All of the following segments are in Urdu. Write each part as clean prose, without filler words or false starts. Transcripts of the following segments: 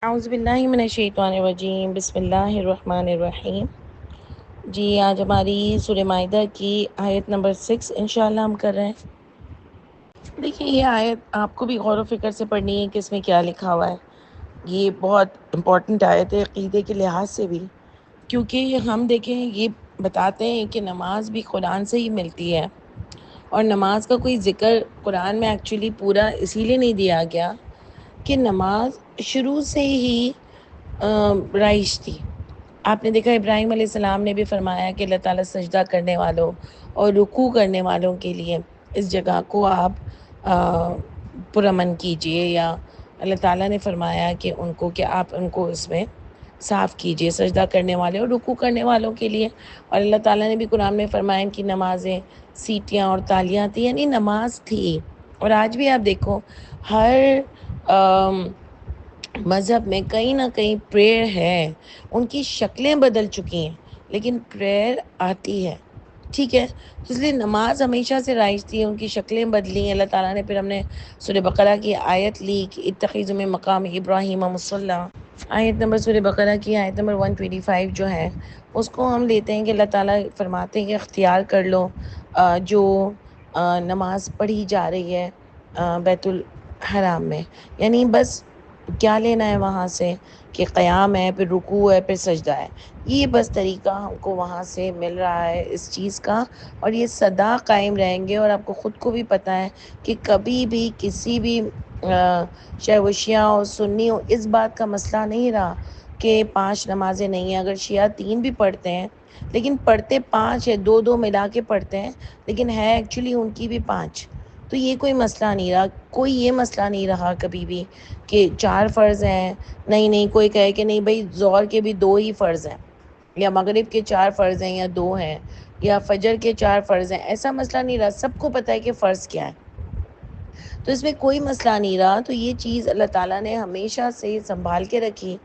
اعوذ باللہ من الشیطان الرجیم، بسم اللہ الرحمن الرحیم۔ جی آج ہماری سورہ مائدہ کی آیت نمبر 6 انشاءاللہ ہم کر رہے ہیں۔ دیکھیں یہ آیت آپ کو بھی غور و فکر سے پڑھنی ہے کہ اس میں کیا لکھا ہوا ہے۔ یہ بہت امپورٹنٹ آیت ہے عقیدے کے لحاظ سے بھی، کیونکہ ہم دیکھیں یہ بتاتے ہیں کہ نماز بھی قرآن سے ہی ملتی ہے، اور نماز کا کوئی ذکر قرآن میں ایکچولی پورا اسی لیے نہیں دیا گیا کہ نماز شروع سے ہی رائج تھی۔ آپ نے دیکھا ابراہیم علیہ السلام نے بھی فرمایا کہ اللہ تعالیٰ سجدہ کرنے والوں اور رکوع کرنے والوں کے لیے اس جگہ کو آپ پرامن کیجئے، یا اللہ تعالیٰ نے فرمایا کہ آپ ان کو اس میں صاف کیجئے، سجدہ کرنے والے اور رکوع کرنے والوں کے لیے۔ اور اللہ تعالیٰ نے بھی قرآن میں فرمایا کہ نمازیں سیٹیاں اور تالیاں تھیں، یعنی نماز تھی۔ اور آج بھی آپ دیکھو ہر مذہب میں کہیں نہ کہیں پریئر ہے، ان کی شکلیں بدل چکی ہیں لیکن پریئر آتی ہے، ٹھیک ہے۔ اس لیے نماز ہمیشہ سے رائج تھی، ان کی شکلیں بدلی ہیں۔ اللہ تعالیٰ نے پھر ہم نے سورہ بقرہ کی آیت لی کہ اتخذوا من مقام ابراہیم مصلی، آیت نمبر سورہ بقرہ کی آیت نمبر 125 جو ہے، اس کو ہم لیتے ہیں کہ اللہ تعالیٰ فرماتے ہیں کہ اختیار کر لو جو نماز پڑھی جا رہی ہے بیت الحرام میں، یعنی بس کیا لینا ہے وہاں سے کہ قیام ہے، پھر رکوع ہے، پھر سجدہ ہے۔ یہ بس طریقہ ہم کو وہاں سے مل رہا ہے اس چیز کا، اور یہ سدا قائم رہیں گے۔ اور آپ کو خود کو بھی پتہ ہے کہ کبھی بھی کسی بھی چاہے وہ شیعہ ہو سنی ہو، اس بات کا مسئلہ نہیں رہا کہ 5 نمازیں نہیں ہیں۔ اگر شیعہ 3 بھی پڑھتے ہیں لیکن پڑھتے 5 ہے، 2 ملا کے پڑھتے ہیں، لیکن ہے ایکچولی ان کی بھی 5۔ تو یہ کوئی مسئلہ نہیں رہا، کوئی یہ مسئلہ نہیں رہا کبھی بھی کہ 4 فرض ہیں۔ نہیں کوئی کہے کہ نہیں بھائی ظہر کے بھی 2 ہی فرض ہیں، یا مغرب کے 4 فرض ہیں یا 2 ہیں، یا فجر کے 4 فرض ہیں، ایسا مسئلہ نہیں رہا۔ سب کو پتہ ہے کہ فرض کیا ہے، تو اس میں کوئی مسئلہ نہیں رہا۔ تو یہ چیز اللہ تعالیٰ نے ہمیشہ سے سنبھال کے رکھی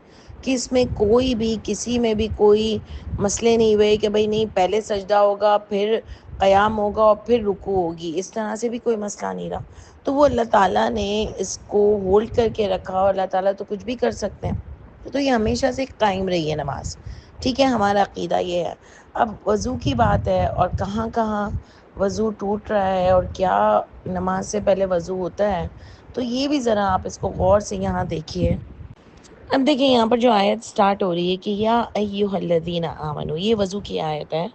کہ اس میں کوئی بھی کسی میں بھی کوئی مسئلے نہیں ہوئے کہ بھائی نہیں پہلے سجدہ ہوگا پھر قیام ہوگا اور پھر رکوع ہوگی، اس طرح سے بھی کوئی مسئلہ نہیں رہا۔ تو وہ اللہ تعالیٰ نے اس کو ہولڈ کر کے رکھا، اور اللہ تعالیٰ تو کچھ بھی کر سکتے ہیں۔ تو یہ ہمیشہ سے قائم رہی ہے نماز، ٹھیک ہے۔ ہمارا عقیدہ یہ ہے۔ اب وضو کی بات ہے، اور کہاں کہاں وضو ٹوٹ رہا ہے اور کیا نماز سے پہلے وضو ہوتا ہے، تو یہ بھی ذرا آپ اس کو غور سے یہاں دیکھیے۔ اب دیکھیں یہاں پر جو آیت سٹارٹ ہو رہی ہے کہ یا ایھا الذین آمنو، یہ وضو کی آیت ہے۔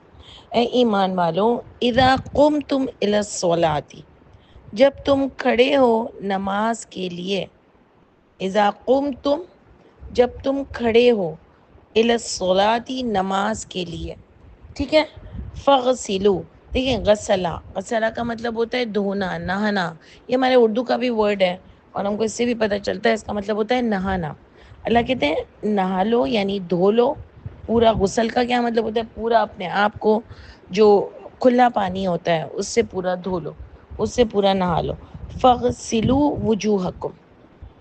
اے ایمان والو، اذا قمتم الی الصلاۃ، جب تم کھڑے ہو نماز کے لیے، اذا قمتم، جب تم کھڑے ہو، الی الصلاۃ، نماز کے لیے، ٹھیک ہے۔ فغسلوا، دیکھیں غسلہ، غسلہ کا مطلب ہوتا ہے دھونا، نہانا۔ یہ ہمارے اردو کا بھی ورڈ ہے، اور ہم کو اس سے بھی پتہ چلتا ہے اس کا مطلب ہوتا ہے نہانا۔ اللہ کہتے ہیں نہا لو، یعنی دھو لو پورا۔ غسل کا کیا مطلب ہوتا ہے؟ پورا اپنے آپ کو، جو کھلا پانی ہوتا ہے اس سے پورا دھو لو، اس سے پورا نہا لو۔ فغسلوا وجوہکم،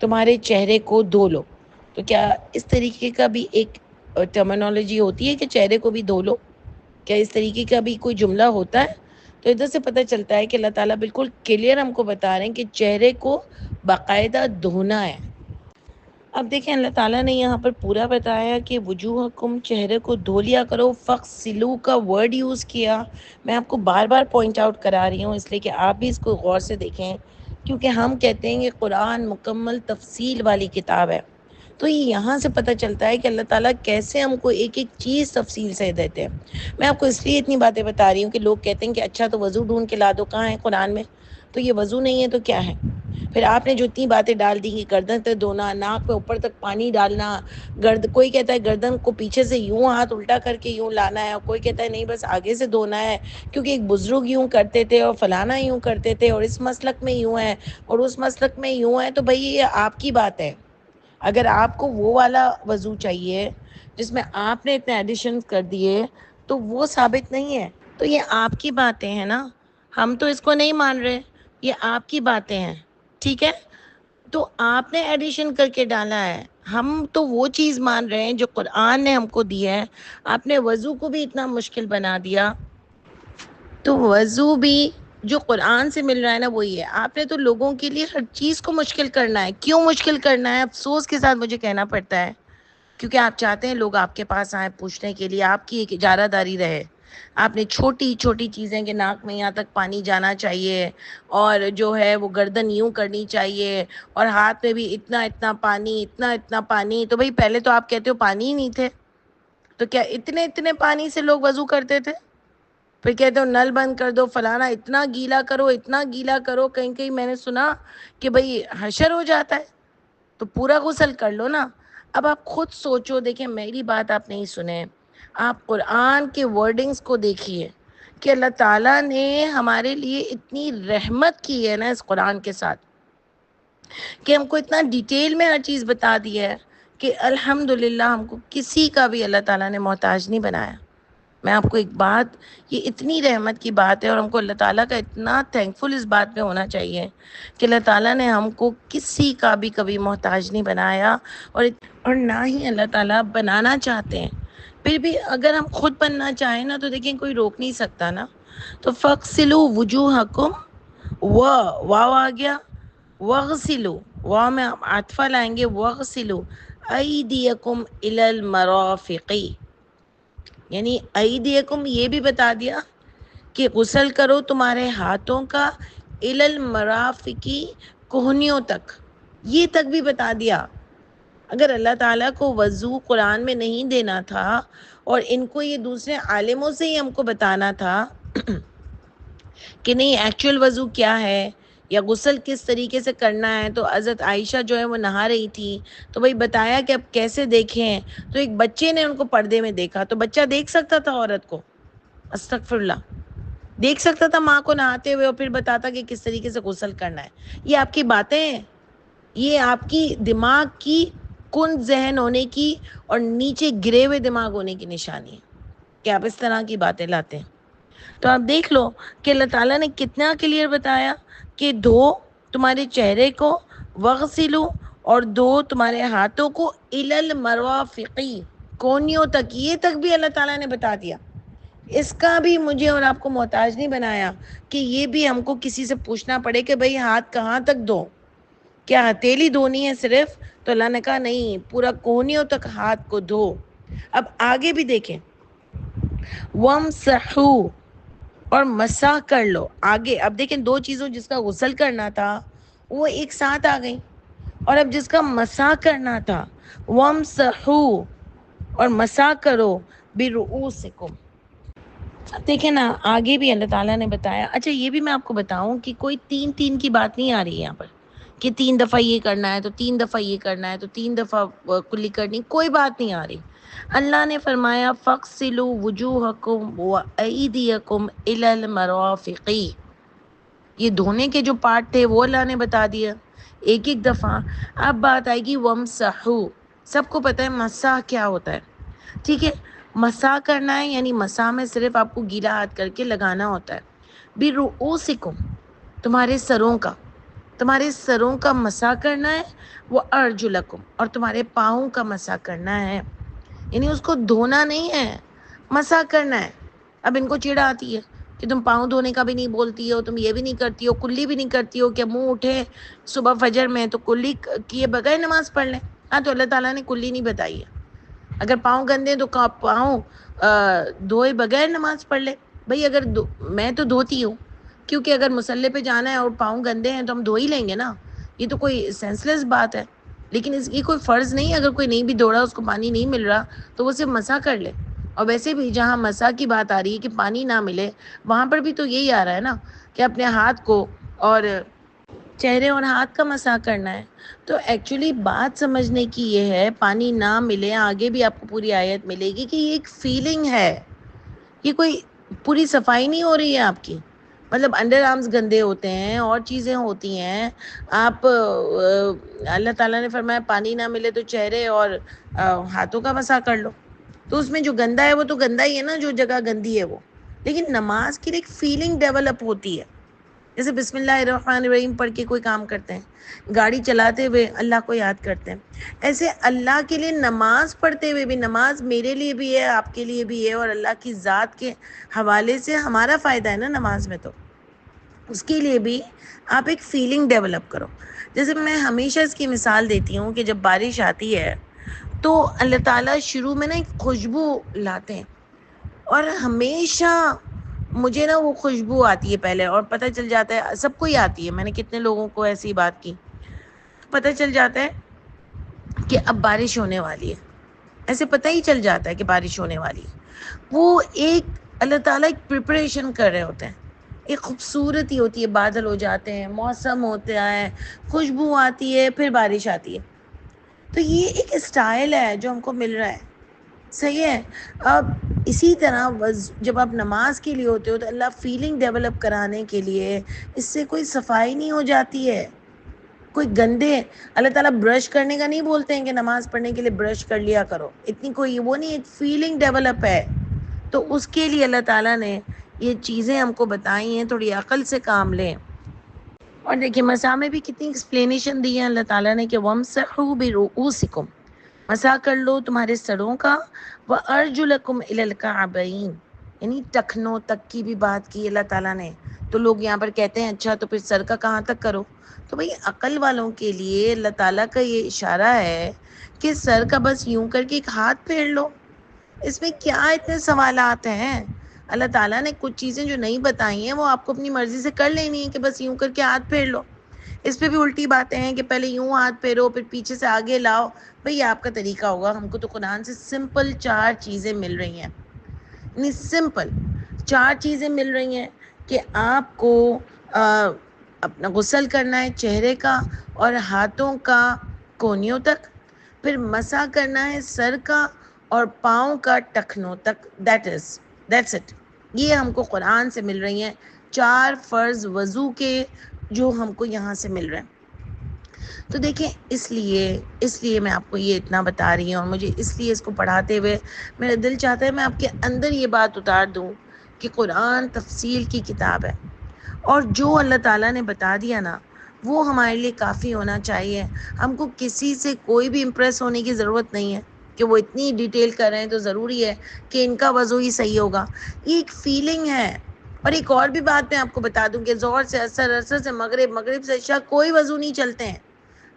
تمہارے چہرے کو دھو لو۔ تو کیا اس طریقے کا بھی ایک ٹرمینالوجی ہوتی ہے کہ چہرے کو بھی دھو لو؟ کیا اس طریقے کا بھی کوئی جملہ ہوتا ہے؟ تو ادھر سے پتہ چلتا ہے کہ اللہ تعالیٰ بالکل کلیئر ہم کو بتا رہے ہیں کہ چہرے کو باقاعدہ دھونا ہے۔ اب دیکھیں اللہ تعالیٰ نے یہاں پر پورا بتایا کہ وجوہکم، چہرے کو دھو لیا کرو۔ فغسلوا کا ورڈ یوز کیا، میں آپ کو بار بار پوائنٹ آؤٹ کرا رہی ہوں اس لیے کہ آپ بھی اس کو غور سے دیکھیں، کیونکہ ہم کہتے ہیں کہ قرآن مکمل تفصیل والی کتاب ہے۔ تو یہ یہاں سے پتہ چلتا ہے کہ اللہ تعالیٰ کیسے ہم کو ایک ایک چیز تفصیل سے دیتے ہیں۔ میں آپ کو اس لیے اتنی باتیں بتا رہی ہوں کہ لوگ کہتے ہیں کہ اچھا تو وضو ڈھونڈ کے لا دو، کہاں ہے قرآن میں؟ تو یہ وضو نہیں ہے تو کیا ہے؟ پھر آپ نے جو اتنی باتیں ڈال دی کہ گردن تک دھونا، ناک پہ اوپر تک پانی ڈالنا، کوئی کہتا ہے گردن کو پیچھے سے یوں ہاتھ الٹا کر کے یوں لانا ہے، اور کوئی کہتا ہے نہیں بس آگے سے دھونا ہے کیونکہ ایک بزرگ یوں کرتے تھے اور فلانا یوں کرتے تھے، اور اس مسلک میں یوں ہے اور اس مسلک میں یوں ہے۔ تو بھائی یہ آپ کی بات ہے۔ اگر آپ کو وہ والا وضو چاہیے جس میں آپ نے اتنے ایڈیشن کر دیے تو وہ ثابت نہیں ہے۔ تو یہ آپ کی باتیں ہیں نا، ہم تو اس کو نہیں مان رہے، یہ آپ کی باتیں ہیں، ٹھیک ہے۔ تو آپ نے ایڈیشن کر کے ڈالا ہے، ہم تو وہ چیز مان رہے ہیں جو قرآن نے ہم کو دی ہے۔ آپ نے وضو کو بھی اتنا مشکل بنا دیا، تو وضو بھی جو قرآن سے مل رہا ہے نا وہی ہے. آپ نے تو لوگوں کے لیے ہر چیز کو مشکل کرنا ہے. کیوں مشکل کرنا ہے؟ افسوس کے ساتھ مجھے کہنا پڑتا ہے، کیونکہ آپ چاہتے ہیں لوگ آپ کے پاس آئیں پوچھنے کے لیے، آپ کی ایک اجارہ داری رہے. آپ نے چھوٹی چھوٹی چیزیں کہ ناک میں یہاں تک پانی جانا چاہیے، اور جو ہے وہ گردن یوں کرنی چاہیے، اور ہاتھ میں بھی اتنا اتنا پانی، اتنا اتنا پانی. تو بھئی پہلے تو آپ کہتے ہو پانی ہی نہیں تھے، تو کیا اتنے اتنے پانی سے لوگ وضو کرتے تھے؟ پھر کہتے ہو نل بند کر دو، فلانا اتنا گیلا کرو، اتنا گیلا کرو. کہیں کہیں میں نے سنا کہ بھئی حشر ہو جاتا ہے، تو پورا غسل کر لو نا. اب آپ خود سوچو، دیکھیں میری بات آپ نہیں سنیں، آپ قرآن کے ورڈنگز کو دیکھیے کہ اللہ تعالیٰ نے ہمارے لیے اتنی رحمت کی ہے نا اس قرآن کے ساتھ، کہ ہم کو اتنا ڈیٹیل میں ہر چیز بتا دی ہے کہ الحمدللہ ہم کو کسی کا بھی اللہ تعالیٰ نے محتاج نہیں بنایا. میں آپ کو ایک بات، یہ اتنی رحمت کی بات ہے، اور ہم کو اللہ تعالیٰ کا اتنا تھینکفل اس بات پہ ہونا چاہیے کہ اللہ تعالیٰ نے ہم کو کسی کا بھی کبھی محتاج نہیں بنایا، اور نہ ہی اللہ تعالیٰ بنانا چاہتے ہیں. پھر بھی اگر ہم خود بننا چاہیں نا تو دیکھیں کوئی روک نہیں سکتا نا. تو فَاغْسِلُوا وُجُوهَكُمْ، واو آ گیا، وَاغْسِلُوا، واو میں عطفہ لائیں گے، وَاغْسِلُوا أَيْدِيَكُمْ إِلَى الْمَرَافِقِ، یعنی ایدیکم یہ بھی بتا دیا کہ غسل کرو تمہارے ہاتھوں کا، الی المرافقی، کوہنیوں تک، یہ تک بھی بتا دیا. اگر اللہ تعالیٰ کو وضو قرآن میں نہیں دینا تھا، اور ان کو یہ دوسرے عالموں سے ہی ہم کو بتانا تھا کہ نہیں ایکچوئل وضو کیا ہے یا غسل کس طریقے سے کرنا ہے، تو حضرت عائشہ جو ہے وہ نہا رہی تھی، تو بھائی بتایا کہ اب کیسے دیکھیں. تو ایک بچے نے ان کو پردے میں دیکھا، تو بچہ دیکھ سکتا تھا عورت کو، استغفر اللہ، دیکھ سکتا تھا ماں کو نہاتے ہوئے اور پھر بتاتا کہ کس طریقے سے غسل کرنا ہے. یہ آپ کی باتیں ہیں، یہ آپ کی دماغ کی کن ذہن ہونے کی اور نیچے گرے ہوئے دماغ ہونے کی نشانی ہے کہ آپ اس طرح کی باتیں لاتے ہیں. تو آپ دیکھ لو کہ اللہ تعالیٰ نے کتنا کلیئر بتایا کہ دھو تمہارے چہرے کو، وغسلو، اور دھو تمہارے ہاتھوں کو، الی المرافقی، کونیوں تک، یہ تک بھی اللہ تعالیٰ نے بتا دیا. اس کا بھی مجھے اور آپ کو محتاج نہیں بنایا کہ یہ بھی ہم کو کسی سے پوچھنا پڑے کہ بھئی ہاتھ کہاں تک دھو، کیا ہتھیلی دھونی ہے صرف؟ تو اللہ نے کہا نہیں، پورا کونیوں تک ہاتھ کو دھو. اب آگے بھی دیکھیں، وَامْسَحُوا، اور مسح کر لو. آگے اب دیکھیں دو چیزوں جس کا غسل کرنا تھا وہ ایک ساتھ آ گئی، اور اب جس کا مسح کرنا تھا، وَامْسَحُوا، اور مسح کرو، بِرُؤُوسِكُمْ. اب دیکھیں نا آگے بھی اللہ تعالیٰ نے بتایا. اچھا یہ بھی میں آپ کو بتاؤں کہ کوئی تین تین کی بات نہیں آ رہی ہے یہاں پر کہ 3 دفعہ یہ کرنا ہے تو 3 دفعہ یہ کرنا ہے تو 3 دفعہ کلی کرنی، کوئی بات نہیں آ رہی. اللہ نے فرمایا فَاغْسِلُوا وُجُوهَكُمْ وَأَيْدِيَكُمْ إِلَى الْمَرَافِقِ، یہ دھونے کے جو پارٹ تھے وہ اللہ نے بتا دیا ایک ایک دفعہ. اب بات آئے گی وَامْسَحُوا، سب کو پتہ ہے مسح کیا ہوتا ہے، ٹھیک ہے؟ مسح کرنا ہے، یعنی مسح میں صرف آپ کو گیلا ہاتھ کر کے لگانا ہوتا ہے. بِرُؤُوسِكُمْ، تمہارے سروں کا، تمہارے سروں کا مسح کرنا ہے. وَأَرْجُلَكُمْ، اور تمہارے پاؤں کا مسح کرنا ہے، یعنی اس کو دھونا نہیں ہے، مسح کرنا ہے. اب ان کو چڑ آتی ہے کہ تم پاؤں دھونے کا بھی نہیں بولتی ہو، تم یہ بھی نہیں کرتی ہو، کلی بھی نہیں کرتی ہو، کہ منہ اٹھے صبح فجر میں تو کلی کیے بغیر نماز پڑھ لیں. ہاں تو اللہ تعالیٰ نے کلی نہیں بتائی ہے. اگر پاؤں گندے تو پاؤں دھوئے بغیر نماز پڑھ لے. بھئی اگر میں تو دھوتی ہوں، کیونکہ اگر مصلی پہ جانا ہے اور پاؤں گندے ہیں تو ہم دھو ہی لیں گے نا، یہ تو کوئی سینس لیس بات ہے. لیکن اس کی کوئی فرض نہیں، اگر کوئی نہیں بھی دوڑا، اس کو پانی نہیں مل رہا تو وہ صرف مسح کر لے. اور ویسے بھی جہاں مسح کی بات آ رہی ہے کہ پانی نہ ملے، وہاں پر بھی تو یہی آ رہا ہے نا کہ اپنے ہاتھ کو اور چہرے اور ہاتھ کا مسح کرنا ہے. تو ایکچولی بات سمجھنے کی یہ ہے، پانی نہ ملے، آگے بھی آپ کو پوری آیت ملے گی کہ یہ ایک فیلنگ ہے، یہ کوئی پوری صفائی نہیں ہو رہی ہے آپ کی. مطلب انڈر آرمز گندے ہوتے ہیں اور چیزیں ہوتی ہیں. آپ اللہ تعالیٰ نے فرمایا پانی نہ ملے تو چہرے اور ہاتھوں کا مسح کر لو. تو اس میں جو گندا ہے وہ تو گندا ہی ہے نا، جو جگہ گندی ہے وہ. لیکن نماز کی ایک فیلنگ ڈیولپ ہوتی ہے، جیسے بسم اللہ الرحمن الرحیم پڑھ کے کوئی کام کرتے ہیں، گاڑی چلاتے ہوئے اللہ کو یاد کرتے ہیں، ایسے اللہ کے لیے نماز پڑھتے ہوئے بھی، نماز میرے لیے بھی ہے، آپ کے لیے بھی ہے، اور اللہ کی ذات کے حوالے سے ہمارا فائدہ ہے نا نماز میں. تو اس کے لیے بھی آپ ایک فیلنگ ڈیولپ کرو. جیسے میں ہمیشہ اس کی مثال دیتی ہوں کہ جب بارش آتی ہے تو اللہ تعالیٰ شروع میں نا ایک خوشبو لاتے ہیں، اور ہمیشہ مجھے نا وہ خوشبو آتی ہے پہلے، اور پتہ چل جاتا ہے، سب کو ہی آتی ہے، میں نے کتنے لوگوں کو ایسی بات کی، پتہ چل جاتا ہے کہ اب بارش ہونے والی ہے. ایسے پتہ ہی چل جاتا ہے کہ بارش ہونے والی ہے. وہ ایک اللہ تعالیٰ ایک پریپریشن کر رہے ہوتے ہیں. ایک خوبصورتی ہوتی ہے، بادل ہو جاتے ہیں، موسم ہوتا ہے، خوشبو آتی ہے، پھر بارش آتی ہے. تو یہ ایک اسٹائل ہے جو ہم کو مل رہا ہے. صحیح ہے. اب اسی طرح جب آپ نماز کے لیے ہوتے ہو تو اللہ فیلنگ ڈیولپ کرانے کے لیے اس سے کوئی صفائی نہیں ہو جاتی ہے، کوئی گندے. اللہ تعالیٰ برش کرنے کا نہیں بولتے ہیں کہ نماز پڑھنے کے لیے برش کر لیا کرو، اتنی کوئی وہ نہیں، ایک فیلنگ ڈیولپ ہے. تو اس کے لیے اللہ تعالیٰ نے یہ چیزیں ہم کو بتائی ہیں، تھوڑی عقل سے کام لیں. اور دیکھیں مساح میں بھی کتنی ایکسپلینیشن دی ہے اللہ تعالیٰ نے کہ وَامْسَحُوا بِرُؤُوسِكُمْ، مسح کر لو تمہارے سروں کا، وَأَرْجُلَكُمْ إِلَى الْكَعْبَيْنِ، یعنی ٹخنوں تک کی بھی بات کی اللہ تعالیٰ نے. تو لوگ یہاں پر کہتے ہیں اچھا تو پھر سر کا کہاں تک کرو؟ تو بھئی عقل والوں کے لیے اللہ تعالیٰ کا یہ اشارہ ہے کہ سر کا بس یوں کر کے ایک ہاتھ پھیر لو. اس میں کیا اتنے سوالات ہیں؟ اللہ تعالیٰ نے کچھ چیزیں جو نہیں بتائی ہیں وہ آپ کو اپنی مرضی سے کر لینی ہے کہ بس یوں کر کے ہاتھ پھیر لو. اس پہ بھی الٹی باتیں ہیں کہ پہلے یوں ہاتھ پھیرو پھر پیچھے سے آگے لاؤ. بھئی آپ کا طریقہ ہوگا، ہم کو تو قرآن سے سمپل 4 چیزیں مل رہی ہیں، یعنی سمپل 4 چیزیں مل رہی ہیں کہ آپ کو اپنا غسل کرنا ہے چہرے کا اور ہاتھوں کا کونیوں تک، پھر مسح کرنا ہے سر کا اور پاؤں کا ٹخنوں تک. That's it. یہ ہم کو قرآن سے مل رہی ہیں 4 فرض وضو کے جو ہم کو یہاں سے مل رہے ہیں. تو دیکھیں اس لیے میں آپ کو یہ اتنا بتا رہی ہوں، اور مجھے اس لیے اس کو پڑھاتے ہوئے میرا دل چاہتا ہے میں آپ کے اندر یہ بات اتار دوں کہ قرآن تفصیل کی کتاب ہے، اور جو اللہ تعالیٰ نے بتا دیا نا وہ ہمارے لیے کافی ہونا چاہیے. ہم کو کسی سے کوئی بھی امپریس ہونے کی ضرورت نہیں ہے کہ وہ اتنی ڈیٹیل کر رہے ہیں تو ضروری ہے کہ ان کا وضو ہی صحیح ہوگا. یہ ایک فیلنگ ہے. اور ایک اور بھی بات میں آپ کو بتا دوں کہ ظہر سے عصر، عصر سے مغرب، مغرب سے عشاء کوئی وضو نہیں چلتے ہیں.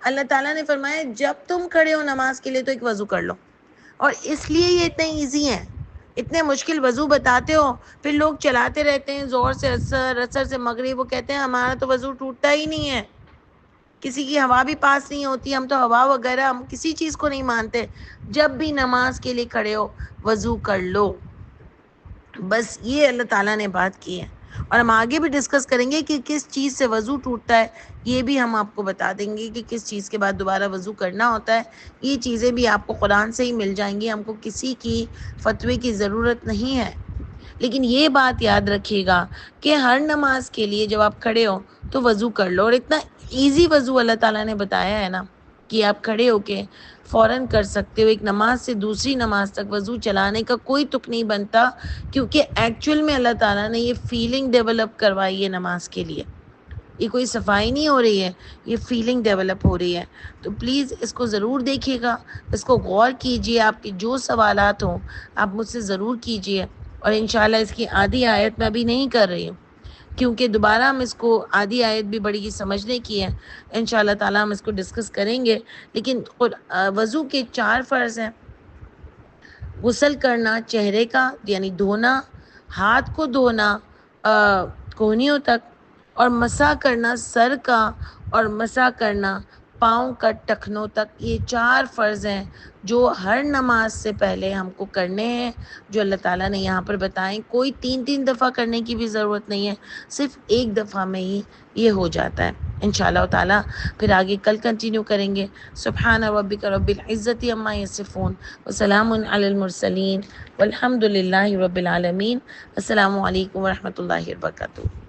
اللہ تعالیٰ نے فرمایا جب تم کھڑے ہو نماز کے لیے تو ایک وضو کر لو. اور اس لیے یہ اتنے ایزی ہیں. اتنے مشکل وضو بتاتے ہو، پھر لوگ چلاتے رہتے ہیں ظہر سے عصر، عصر سے مغرب، وہ کہتے ہیں ہمارا تو وضو ٹوٹتا ہی نہیں ہے، کسی کی ہوا بھی پاس نہیں ہوتی، ہم تو ہوا وغیرہ ہم کسی چیز کو نہیں مانتے. جب بھی نماز کے لیے کھڑے ہو وضو کر لو. بس یہ اللہ تعالیٰ نے بات کی ہے. اور ہم آگے بھی ڈسکس کریں گے کہ کس چیز سے وضو ٹوٹتا ہے، یہ بھی ہم آپ کو بتا دیں گے کہ کس چیز کے بعد دوبارہ وضو کرنا ہوتا ہے. یہ چیزیں بھی آپ کو قرآن سے ہی مل جائیں گی، ہم کو کسی کی فتوے کی ضرورت نہیں ہے. لیکن یہ بات یاد رکھیے گا کہ ہر نماز کے لیے جب آپ کھڑے ہو تو وضو کر لو. اور اتنا ایزی وضو اللہ تعالیٰ نے بتایا ہے نا کہ آپ کھڑے ہو کے فوراً کر سکتے ہو. ایک نماز سے دوسری نماز تک وضو چلانے کا کوئی تک نہیں بنتا، کیونکہ ایکچوئل میں اللہ تعالیٰ نے یہ فیلنگ ڈیولپ کروائی ہے نماز کے لیے. یہ کوئی صفائی نہیں ہو رہی ہے، یہ فیلنگ ڈیولپ ہو رہی ہے. تو پلیز اس کو ضرور دیکھیے گا، اس کو غور کیجئے. آپ کے جو سوالات ہوں آپ مجھ سے ضرور کیجئے. اور انشاءاللہ اس کی آدھی آیت میں ابھی نہیں کر رہی ہوں، کیونکہ دوبارہ ہم اس کو آدھی آیت بھی بڑی سمجھنے کی ہے. انشاءاللہ تعالیٰ ہم اس کو ڈسکس کریں گے. لیکن وضو کے 4 فرض ہیں: غسل کرنا چہرے کا یعنی دھونا، ہاتھ کو دھونا کونیوں تک، اور مسح کرنا سر کا اور مسح کرنا پاؤں کا ٹخنوں تک. یہ 4 فرض ہیں جو ہر نماز سے پہلے ہم کو کرنے ہیں، جو اللہ تعالیٰ نے یہاں پر بتائیں. کوئی 3 دفعہ کرنے کی بھی ضرورت نہیں ہے، صرف ایک دفعہ میں ہی یہ ہو جاتا ہے. انشاءاللہ تعالیٰ پھر آگے کل کنٹینیو کریں گے. سبحان ربک رب العزت عما یصفون وسلام علی المرسلین والحمد للہ رب العالمین. السلام علیکم ورحمۃ اللہ وبرکاتہ.